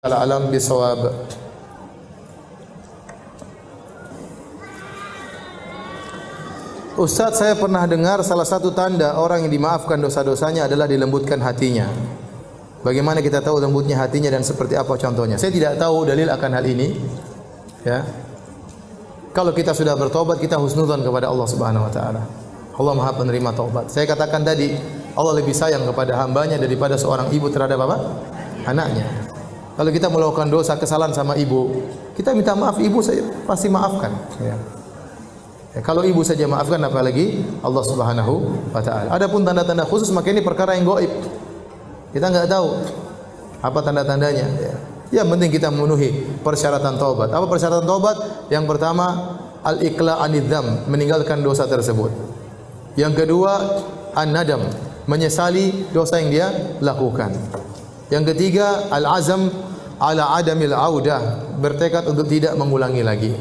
Alam bisawab. Ustaz, saya pernah dengar salah satu tanda orang yang dimaafkan dosa-dosanya adalah dilembutkan hatinya. Bagaimana kita tahu lembutnya hatinya dan seperti apa contohnya? Saya tidak tahu dalil akan hal ini. Ya. Kalau kita sudah bertobat, kita husnudzon kepada Allah Subhanahu wa taala. Allah Maha penerima taubat. Saya katakan tadi, Allah lebih sayang kepada hambanya daripada seorang ibu terhadap apa? Anaknya. Kalau kita melakukan dosa kesalahan sama ibu, kita minta maaf, ibu saya pasti maafkan. Ya. Ya, kalau ibu saja maafkan, apalagi Allah Subhanahu wa taala. Adapun tanda-tanda khusus, maka ini perkara yang gaib. Kita enggak tahu apa tanda-tandanya. Ya. Yang penting kita memenuhi persyaratan taubat. Apa persyaratan taubat? Yang pertama, al-iqla' anidz-dzam, meninggalkan dosa tersebut. Yang kedua, an-nadam, menyesali dosa yang dia lakukan. Yang ketiga, al-azam ala adamil audah, bertekad untuk tidak mengulangi lagi.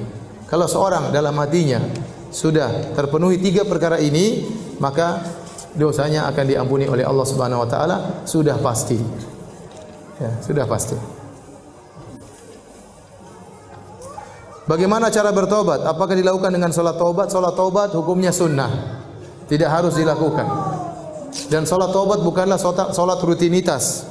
Kalau seorang dalam hatinya sudah terpenuhi tiga perkara ini, maka dosanya akan diampuni oleh Allah Subhanahu wa taala, sudah pasti. Ya, sudah pasti. Bagaimana cara bertobat? Apakah dilakukan dengan salat taubat? Salat taubat hukumnya sunnah, tidak harus dilakukan. Dan salat taubat bukanlah salat rutinitas.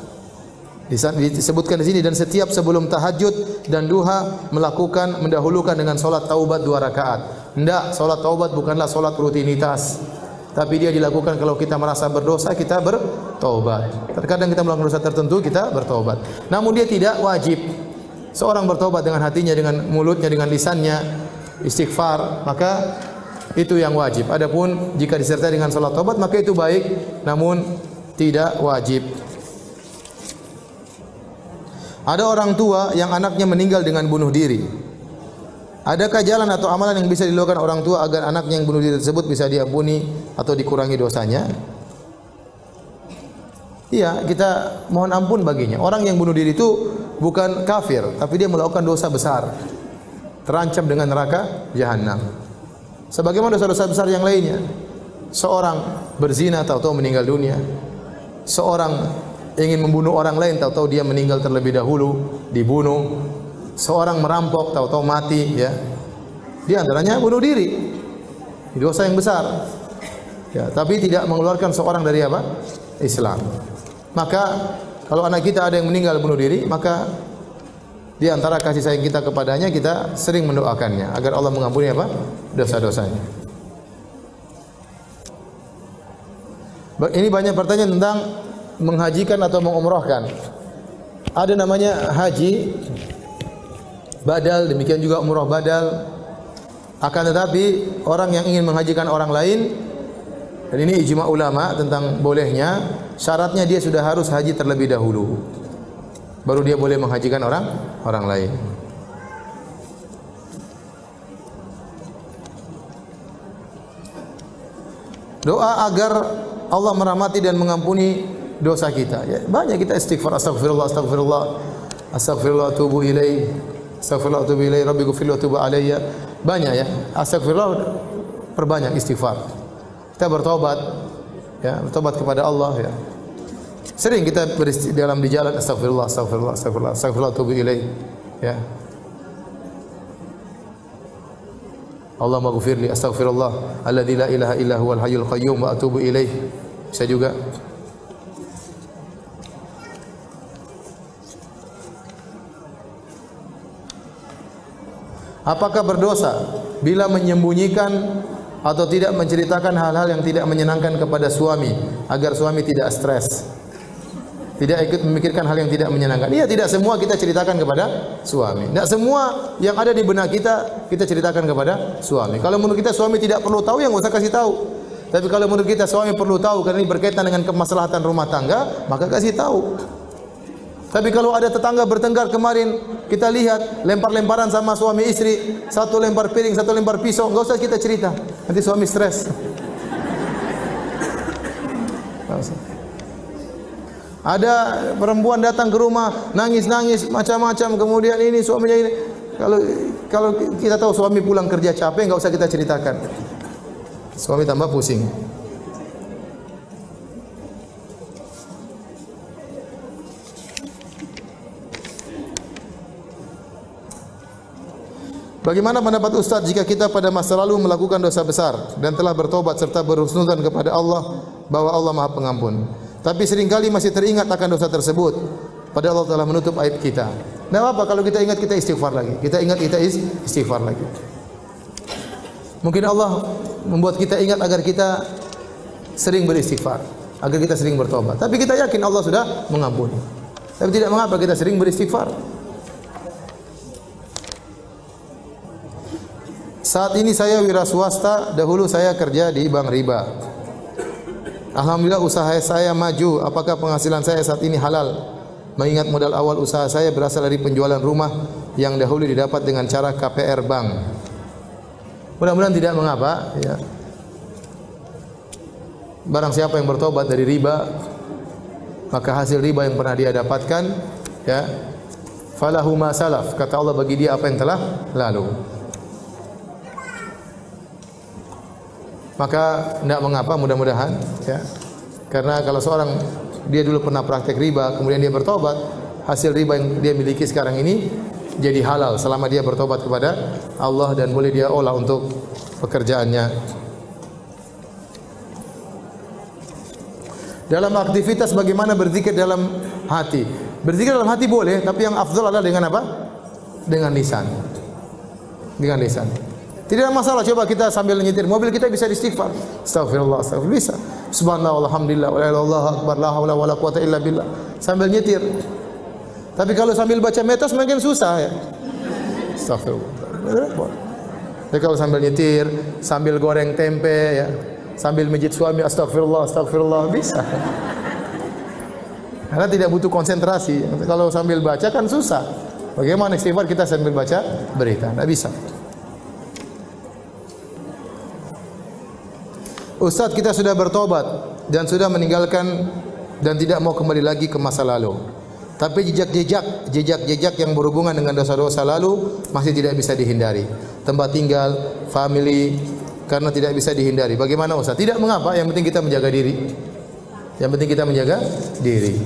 Disebutkan di sini, dan setiap sebelum tahajud dan duha mendahulukan dengan salat taubat 2 rakaat. Tidak, salat taubat bukanlah salat rutinitas, tapi dia dilakukan kalau kita merasa berdosa, kita bertaubat. Terkadang kita melakukan dosa tertentu, kita bertaubat. Namun dia tidak wajib. Seorang bertaubat dengan hatinya, dengan mulutnya, dengan lisannya, istighfar, maka itu yang wajib. Adapun jika disertai dengan salat taubat, maka itu baik, namun tidak wajib. Ada orang tua yang anaknya meninggal dengan bunuh diri. Adakah jalan atau amalan yang bisa dilakukan orang tua agar anaknya yang bunuh diri tersebut bisa diampuni atau dikurangi dosanya? Iya, kita mohon ampun baginya. Orang yang bunuh diri itu bukan kafir, tapi dia melakukan dosa besar, terancam dengan neraka jahanam. Sebagaimana dosa-dosa besar yang lainnya. Seorang berzina tahu-tahu meninggal dunia. Seorang ingin membunuh orang lain, tahu-tahu dia meninggal terlebih dahulu, dibunuh. Seorang merampok, tahu-tahu mati, ya. Di antaranya bunuh diri. Dosa yang besar. Ya, tapi tidak mengeluarkan seorang dari apa? Islam. Maka kalau anak kita ada yang meninggal bunuh diri, maka di antara kasih sayang kita kepadanya, kita sering mendoakannya agar Allah mengampuni apa? Dosa-dosanya. Ini banyak pertanyaan tentang menghajikan atau mengumrahkan. Ada namanya haji badal, demikian juga umrah badal. Akan tetapi orang yang ingin menghajikan orang lain, dan ini ijma ulama tentang bolehnya, syaratnya dia sudah harus haji terlebih dahulu, baru dia boleh menghajikan orang lain. Doa agar Allah merahmati dan mengampuni dosa kita. Ya, banyak kita istighfar, astagfirullah, astagfirullah, astagfirullah, atubu ilaih, astagfirullah, atubu ilaih, rabbi ghfirli wa tub alayya. Banyak ya, astagfirullah, perbanyak istighfar. Kita bertobat, ya, bertobat kepada Allah, ya. Sering kita dalam di jalan astagfirullah, astagfirullah, astagfirullah, astagfirullah, atubu ilaih, ya. Allahumma ghfirli, astaghfirullah alladzi la ilaha illa huwal hayyul qayyum wa atubu ilaih. Saya juga apakah berdosa bila menyembunyikan atau tidak menceritakan hal-hal yang tidak menyenangkan kepada suami agar suami tidak stres, tidak ikut memikirkan hal yang tidak menyenangkan? Iya, tidak semua kita ceritakan kepada suami. Tidak semua yang ada di benak kita ceritakan kepada suami. Kalau menurut kita suami tidak perlu tahu, ya nggak usah kasih tahu. Tapi kalau menurut kita suami perlu tahu karena ini berkaitan dengan kemaslahatan rumah tangga, maka kasih tahu. Tapi kalau ada tetangga bertengkar kemarin, kita lihat lempar-lemparan sama suami istri, satu lempar piring, satu lempar pisau, enggak usah kita cerita. Nanti suami stres. Ada perempuan datang ke rumah, nangis-nangis macam-macam, kemudian ini suaminya ini. Kalau kita tahu suami pulang kerja capek, enggak usah kita ceritakan. Suami tambah pusing. Bagaimana pendapat Ustaz jika kita pada masa lalu melakukan dosa besar dan telah bertobat serta berhusnudzan kepada Allah bahwa Allah Maha Pengampun, tapi seringkali masih teringat akan dosa tersebut padahal Allah telah menutup aib kita. Tidak apa kalau kita ingat, kita istighfar lagi. Kita ingat, kita istighfar lagi. Mungkin Allah membuat kita ingat agar kita sering beristighfar, agar kita sering bertobat. Tapi kita yakin Allah sudah mengampuni. Tapi tidak mengapa kita sering beristighfar. Saat ini saya wira swasta, dahulu saya kerja di bank riba. Alhamdulillah usaha saya maju. Apakah penghasilan saya saat ini halal? Mengingat modal awal usaha saya berasal dari penjualan rumah yang dahulu didapat dengan cara KPR bank. Mudah-mudahan tidak mengapa, ya. Barang siapa yang bertobat dari riba, maka hasil riba yang pernah dia dapatkan, ya, falahu ma salaf, kata Allah, bagi dia apa yang telah lalu. Maka tidak mengapa, mudah-mudahan, ya. Karena kalau seorang dia dulu pernah praktek riba, kemudian dia bertobat, hasil riba yang dia miliki sekarang ini jadi halal selama dia bertobat kepada Allah dan boleh dia olah untuk pekerjaannya. Dalam aktivitas bagaimana berzikir dalam hati? Berzikir dalam hati boleh, tapi yang afdal adalah dengan apa? Dengan lisan. Dengan lisan. Tidak ada masalah, coba kita sambil nyetir mobil kita bisa istighfar. Astagfirullah, astagfirullah, bisa. Subhanallah, alhamdulillah, wa la ilaha illallah, akbar, la haula wala quwata illa billah. Sambil nyetir. Tapi kalau sambil baca metos mungkin susah, ya. Astagfirullah. Ya, kalau sambil nyetir, sambil goreng tempe, ya, sambil mijit suami, astagfirullah, astagfirullah, bisa. Karena tidak butuh konsentrasi. Kalau sambil baca kan susah. Bagaimana istighfar kita sambil baca berita? Tidak bisa. Ustaz, kita sudah bertobat dan sudah meninggalkan dan tidak mau kembali lagi ke masa lalu. Tapi jejak-jejak yang berhubungan dengan dosa-dosa lalu masih tidak bisa dihindari. Tempat tinggal, family, karena tidak bisa dihindari. Bagaimana Ustaz? Tidak mengapa, yang penting kita menjaga diri. Yang penting kita menjaga diri.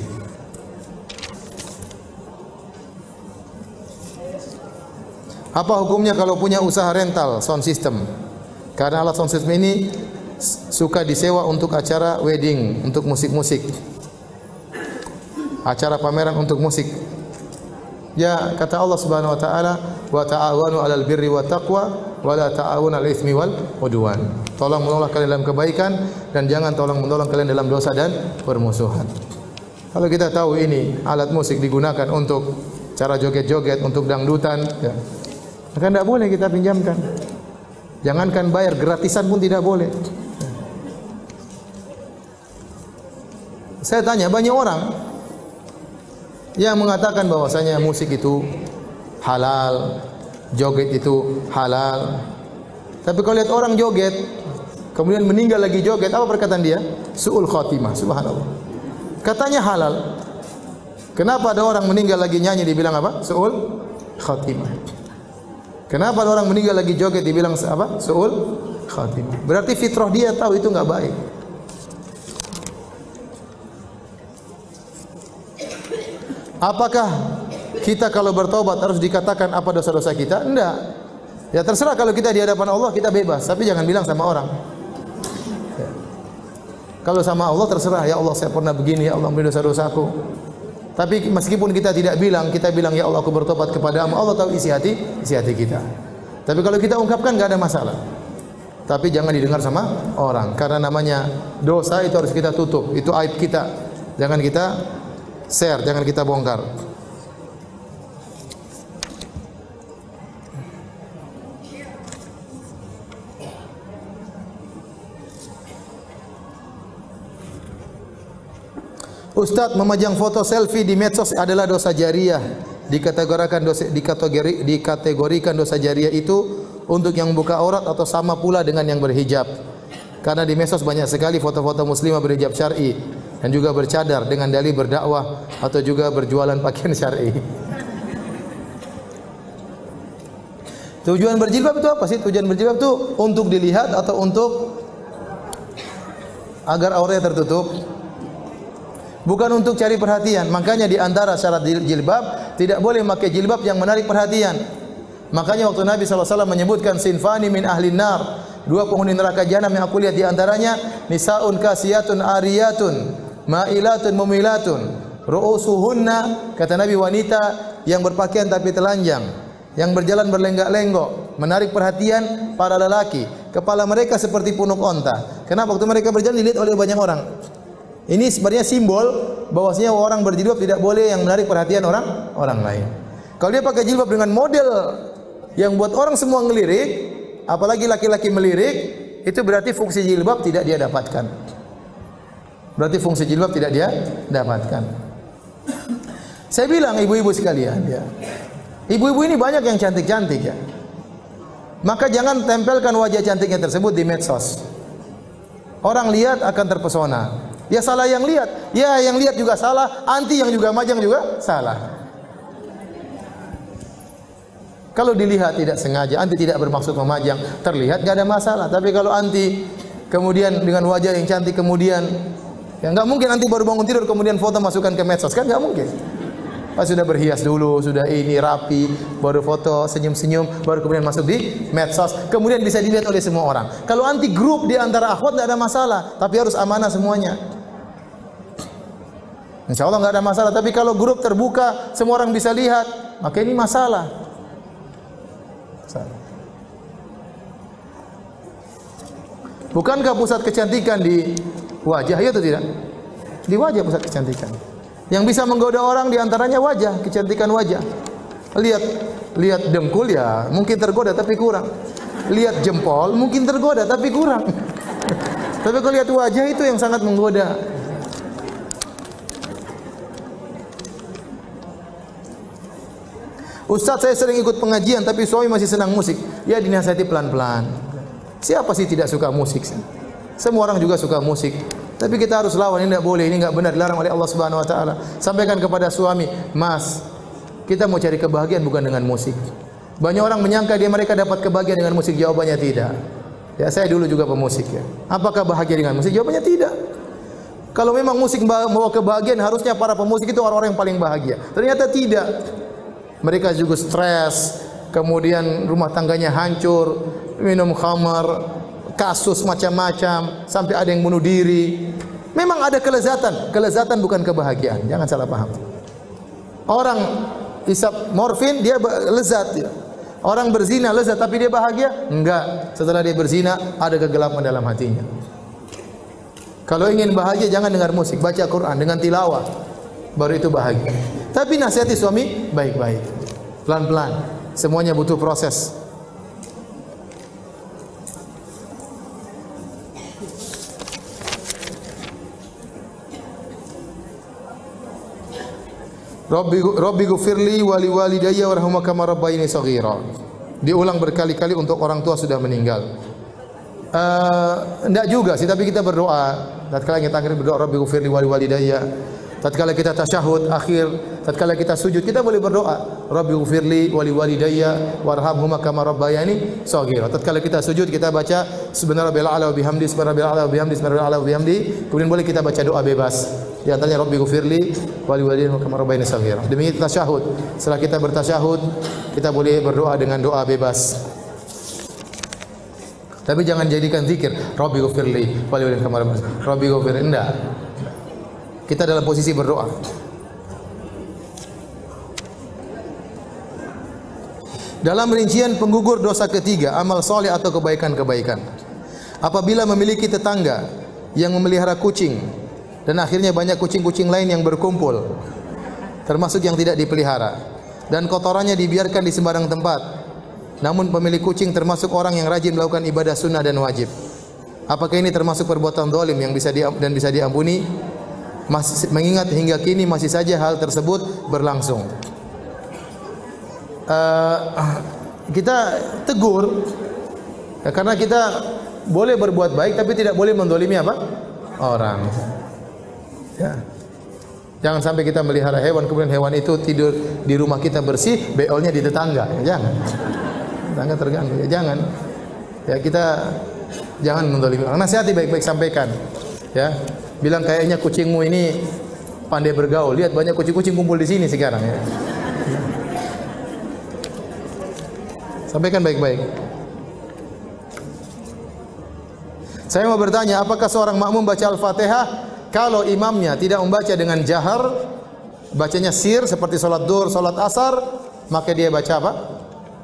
Apa hukumnya kalau punya usaha rental sound system? Karena alat sound system ini suka disewa untuk acara wedding, untuk musik-musik, acara pameran untuk musik. Ya, kata Allah Subhanahu wa taala, wa ta'awanu 'alal birri wat taqwa wa la ta'awunu 'alal itsmi wal 'udwan. Tolong menolong kalian dalam kebaikan dan jangan tolong menolong kalian dalam dosa dan permusuhan. Kalau kita tahu ini alat musik digunakan untuk cara joget-joget, untuk dangdutan, ya, maka tidak boleh kita pinjamkan. Jangankan bayar, gratisan pun tidak boleh. Saya tanya, banyak orang yang mengatakan bahwasanya musik itu halal, joget itu halal. Tapi kalau lihat orang joget, kemudian meninggal lagi joget, apa perkataan dia? Su'ul khatimah, subhanallah. Katanya halal. Kenapa ada orang meninggal lagi nyanyi dibilang apa? Su'ul khatimah. Kenapa ada orang meninggal lagi joget dibilang apa? Su'ul khatimah. Berarti fitrah dia tahu itu enggak baik. Apakah kita kalau bertobat harus dikatakan apa dosa-dosa kita? Enggak. Ya terserah, kalau kita di hadapan Allah kita bebas, tapi jangan bilang sama orang. Ya. Kalau sama Allah terserah, ya Allah saya pernah begini, ya Allah ampuni dosa-dosaku. Tapi meskipun kita tidak bilang, kita bilang ya Allah aku bertobat kepadamu, Allah tahu isi hati kita. Tapi kalau kita ungkapkan enggak ada masalah. Tapi jangan didengar sama orang, karena namanya dosa itu harus kita tutup, itu aib kita. Jangan kita share, jangan kita bongkar. Ustadz, memajang foto selfie di medsos adalah dosa jariah. Dikategorikan dosa jariah itu untuk yang buka aurat atau sama pula dengan yang berhijab. Karena di medsos banyak sekali foto-foto muslimah berhijab syar'i dan juga bercadar dengan dalih berdakwah atau juga berjualan pakaian syar'i. Tujuan berjilbab itu apa sih? Tujuan berjilbab itu untuk dilihat atau untuk agar auratnya tertutup? Bukan untuk cari perhatian. Makanya di antara syarat jilbab tidak boleh memakai jilbab yang menarik perhatian. Makanya waktu Nabi SAW menyebutkan sinfani min ahlin nar, dua penghuni neraka jahanam yang aku lihat di antaranya nisaun kasiyatun ariyatun ma'ilatun mumilatun ru'usuhunna, kata Nabi, wanita yang berpakaian tapi telanjang, yang berjalan berlenggak-lenggok, menarik perhatian para lelaki. Kepala mereka seperti punuk onta. Kenapa? Waktu mereka berjalan dilihat oleh banyak orang. Ini sebenarnya simbol bahwasanya orang berjilbab tidak boleh yang menarik perhatian orang lain. Kalau dia pakai jilbab dengan model yang buat orang semua ngelirik, apalagi laki-laki melirik, itu berarti fungsi jilbab tidak dia dapatkan. Berarti fungsi jilbab tidak dia dapatkan. Saya bilang ibu-ibu sekalian, ya. Ibu-ibu ini banyak yang cantik-cantik, ya. Maka jangan tempelkan wajah cantiknya tersebut di medsos. Orang lihat akan terpesona. Ya salah yang lihat, ya yang lihat juga salah, anti yang juga majang juga salah. Kalau dilihat tidak sengaja, anti tidak bermaksud memajang, terlihat nggak ada masalah. Tapi kalau anti kemudian dengan wajah yang cantik kemudian, ya nggak mungkin anti baru bangun tidur kemudian foto masukkan ke medsos, kan nggak mungkin. Pas sudah berhias dulu, sudah ini rapi, baru foto senyum-senyum, baru kemudian masuk di medsos, kemudian bisa dilihat oleh semua orang. Kalau anti grup di antara akhwat nggak ada masalah, tapi harus amanah semuanya. Insya Allah nggak ada masalah. Tapi kalau grup terbuka, semua orang bisa lihat, maka ini masalah. Bukankah pusat kecantikan di wajah, ya atau tidak? Di wajah pusat kecantikan. Yang bisa menggoda orang di antaranya wajah, kecantikan wajah. Lihat dengkul ya, mungkin tergoda tapi kurang. Lihat jempol mungkin tergoda tapi kurang. Tapi kalau lihat wajah itu yang sangat menggoda. Ustaz, saya sering ikut pengajian tapi suami masih senang musik. Ya dinasihati pelan-pelan. Siapa sih tidak suka musik? Semua orang juga suka musik. Tapi kita harus lawan, ini tidak boleh, ini enggak benar, dilarang oleh Allah Subhanahu wa taala. Sampaikan kepada suami, "Mas, kita mau cari kebahagiaan bukan dengan musik." Banyak orang menyangka mereka dapat kebahagiaan dengan musik, jawabannya tidak. Ya, saya dulu juga pemusik, ya. Apakah bahagia dengan musik? Jawabannya tidak. Kalau memang musik membawa kebahagiaan, harusnya para pemusik itu orang-orang yang paling bahagia. Ternyata tidak. Mereka juga stres, kemudian rumah tangganya hancur, minum khamar, kasus macam-macam, sampai ada yang bunuh diri. Memang ada kelezatan, kelezatan bukan kebahagiaan. Jangan salah paham. Orang isap morfin dia lezat, ya. Orang berzina lezat tapi dia bahagia? Enggak. Setelah dia berzina ada kegelapan dalam hatinya. Kalau ingin bahagia jangan dengar musik, baca Quran dengan tilawah, baru itu bahagia. Tapi nasihati suami baik-baik, pelan-pelan. Semuanya butuh proses. Rabbi ghfirli wa li walidayya warhamhuma kama rabbayani shaghira. Diulang berkali-kali untuk orang tua sudah meninggal. Enggak juga sih, tapi kita berdoa. Tatkala kita akhir berdoa Rabbi ghfirli wa li walidayya. Tatkala kita tasyahud akhir, tatkala kita sujud, kita boleh berdoa Rabbi ghfirli wa li walidayya warhamhuma kama rabbayani shaghira. Tatkala kita sujud kita baca subhanarabbil a'la wa bihamdi subhanarabbil a'la wa bihamdi subhanarabbil a'la wa bihamdi. Kemudian boleh kita baca doa bebas. Di antaranya Rabbi ghfirli wa li walidayya kama rabbayani shaghira. Demikian tasyahud. Setelah kita bertasyahud, kita boleh berdoa dengan doa bebas. Tapi jangan jadikan zikir Rabbi ghfirli wa li walidayya kama rabbayani. Rabbi ghfirli enggak. Kita dalam posisi berdoa. Dalam rincian penggugur dosa ketiga, amal soleh atau kebaikan-kebaikan. Apabila memiliki tetangga yang memelihara kucing dan akhirnya banyak kucing-kucing lain yang berkumpul, termasuk yang tidak dipelihara, dan kotorannya dibiarkan di sembarang tempat, namun pemilik kucing termasuk orang yang rajin melakukan ibadah sunnah dan wajib. Apakah ini termasuk perbuatan zalim yang bisa diampuni? Mengingat hingga kini masih saja hal tersebut berlangsung. Kita tegur ya, karena kita boleh berbuat baik tapi tidak boleh mendolimi apa? Orang. Ya. Jangan sampai kita melihara hewan kemudian hewan itu tidur di rumah kita bersih, beolnya di tetangga. Ya, jangan. Tetangga terganggu. Ya, jangan. Ya, kita jangan mendolimi orang. Nasihati baik-baik, sampaikan. Ya. Bilang kayaknya kucingmu ini pandai bergaul. Lihat banyak kucing-kucing kumpul di sini sekarang, ya. Sampaikan baik-baik. Saya mau bertanya, apakah seorang makmum baca Al-Fatihah kalau imamnya tidak membaca dengan jahar, bacanya sir seperti salat duhur, salat asar, maka dia baca apa?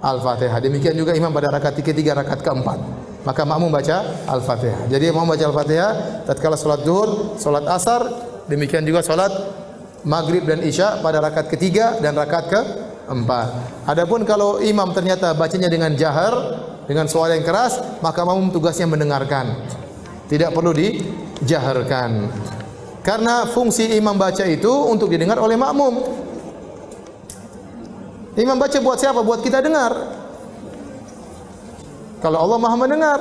Al-Fatihah. Demikian juga imam pada rakaat ketiga, rakaat keempat. Maka makmum baca Al-Fatihah. Jadi makmum baca Al-Fatihah tatkala salat duhur, salat asar, demikian juga salat maghrib dan isya pada rakaat ketiga dan rakaat keempat. Adapun kalau imam ternyata bacanya dengan jahar, dengan suara yang keras, maka makmum tugasnya mendengarkan. Tidak perlu dijaharkan. Karena fungsi imam baca itu untuk didengar oleh makmum. Imam baca buat siapa? Buat kita dengar. Kalau Allah Maha mendengar,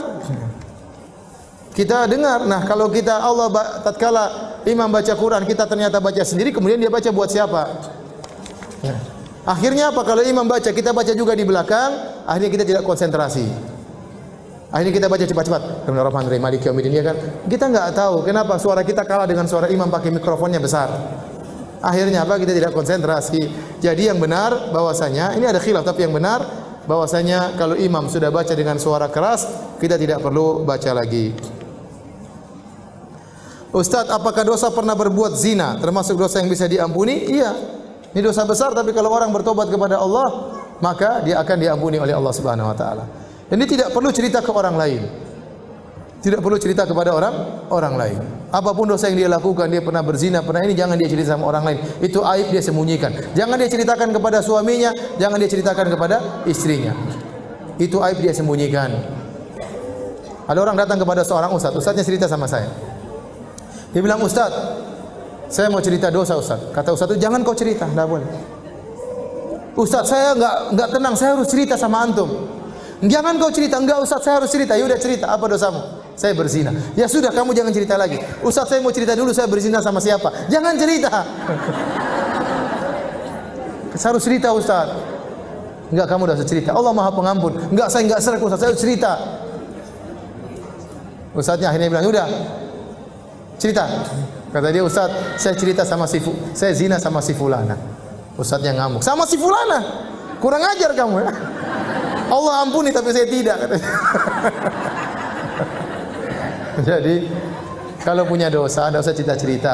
kita dengar. Nah, kalau kita tatkala imam baca Quran, kita ternyata baca sendiri, kemudian dia baca buat siapa? Ya. Akhirnya apa? Kalau imam baca, kita baca juga di belakang, akhirnya kita tidak konsentrasi. Akhirnya kita baca cepat-cepat. Bismillahirrahmanirrahim. Maliki yaumiddin, ya kan? Kita enggak tahu kenapa suara kita kalah dengan suara imam pakai mikrofonnya besar. Akhirnya apa? Kita tidak konsentrasi. Jadi yang benar bahwasanya ini ada khilaf, tapi yang benar bahwasanya kalau imam sudah baca dengan suara keras, kita tidak perlu baca lagi. Ustaz, apakah dosa pernah berbuat zina termasuk dosa yang bisa diampuni? Iya. Ini dosa besar, tapi kalau orang bertobat kepada Allah, maka dia akan diampuni oleh Allah Subhanahu wa taala. Ini tidak perlu cerita ke orang lain. Tidak perlu cerita kepada orang lain. Apapun dosa yang dia lakukan, dia pernah berzina, pernah ini, jangan dia cerita sama orang lain. Itu aib, dia sembunyikan. Jangan dia ceritakan kepada suaminya, jangan dia ceritakan kepada istrinya. Itu aib, dia sembunyikan. Ada orang datang kepada seorang ustaz, ustaznya cerita sama saya. Dia bilang, "Ustaz, saya mau cerita dosa, Ustaz." Kata ustaz itu, "Jangan kau cerita, enggak boleh." "Ustaz, saya enggak tenang, saya harus cerita sama antum." "Jangan kau cerita." "Enggak Ustaz, saya harus cerita." "Ya udah cerita, apa dosamu?" "Saya berzina." "Ya sudah, kamu jangan cerita lagi." "Ustaz, saya mau cerita dulu, saya berzina sama siapa." "Jangan cerita." "Saya harus cerita Ustaz." "Enggak, kamu udah harus cerita. Allah Maha Pengampun." "Enggak, saya enggak serak Ustaz, saya harus cerita." Ustaznya akhirnya bilang, "Udah, cerita." Kata dia, "Ustaz, saya cerita sama saya zina sama si fulana." Ustaznya ngamuk, "Sama si fulana? Kurang ajar kamu ya. Allah ampuni tapi saya tidak." Jadi kalau punya dosa, tidak usah cerita-cerita.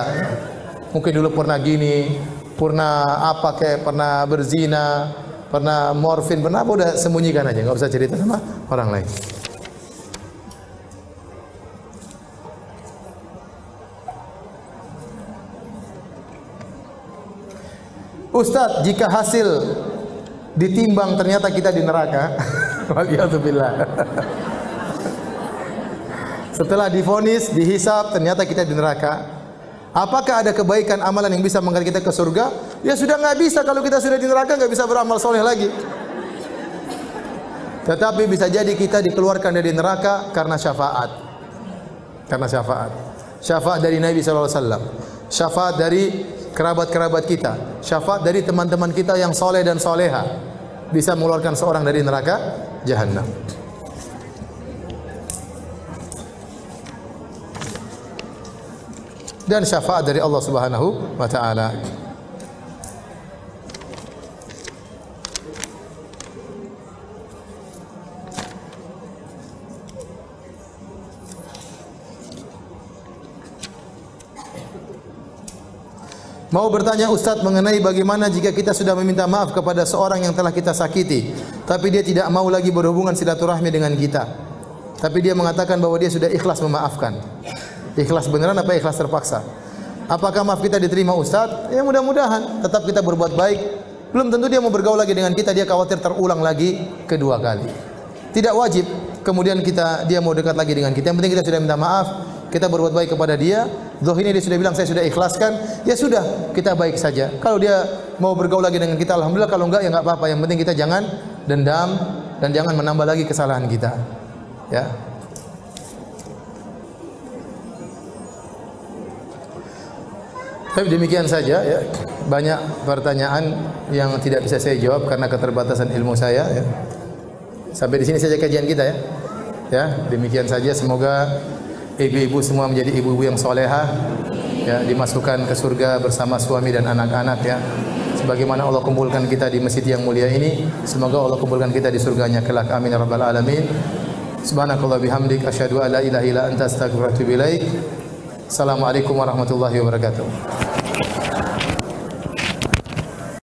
Mungkin dulu pernah gini, pernah apa, kayak pernah berzina, pernah morfin, pernah apa, udah sembunyikan aja, nggak usah cerita sama orang lain. Ustaz, jika hasil ditimbang ternyata kita di neraka, waliyadzubillah. Setelah divonis, dihisab, ternyata kita di neraka. Apakah ada kebaikan amalan yang bisa mengangkat kita ke surga? Ya sudah nggak bisa, kalau kita sudah di neraka nggak bisa beramal soleh lagi. Tetapi bisa jadi kita dikeluarkan dari neraka karena syafaat. Karena syafaat. Syafaat dari Nabi SAW. Syafaat dari kerabat-kerabat kita. Syafaat dari teman-teman kita yang soleh dan soleha. Bisa mengeluarkan seorang dari neraka Jahannam. Dan syafaat dari Allah Subhanahu wa taala. Mau bertanya Ustaz mengenai bagaimana jika kita sudah meminta maaf kepada seorang yang telah kita sakiti, tapi dia tidak mau lagi berhubungan silaturahmi dengan kita. Tapi dia mengatakan bahwa dia sudah ikhlas memaafkan. Ikhlas beneran apa ikhlas terpaksa? Apakah maaf kita diterima Ustaz? Ya mudah-mudahan. Tetap kita berbuat baik. Belum tentu dia mau bergaul lagi dengan kita, dia khawatir terulang lagi kedua kali. Tidak wajib kemudian dia mau dekat lagi dengan kita. Yang penting kita sudah minta maaf, kita berbuat baik kepada dia. Zahirnya dia sudah bilang saya sudah ikhlaskan, ya sudah, kita baik saja. Kalau dia mau bergaul lagi dengan kita, alhamdulillah. Kalau enggak ya enggak apa-apa. Yang penting kita jangan dendam dan jangan menambah lagi kesalahan kita. Ya. Tapi demikian saja ya. Banyak pertanyaan yang tidak bisa saya jawab karena keterbatasan ilmu saya ya. Sampai di sini saja kajian kita ya. Ya, demikian saja, semoga ibu-ibu semua menjadi ibu-ibu yang solehah ya, dimasukkan ke surga bersama suami dan anak-anak ya. sebagaimana Allah kumpulkan kita di masjid yang mulia ini. Semoga Allah kumpulkan kita di surganya kelak. Amin ya rabbal alamin. Subhanakallah bihamdik asyhadu an la ilaha illa anta astaghfiruka wa atubu ilaik. Assalamualaikum warahmatullahi wabarakatuh.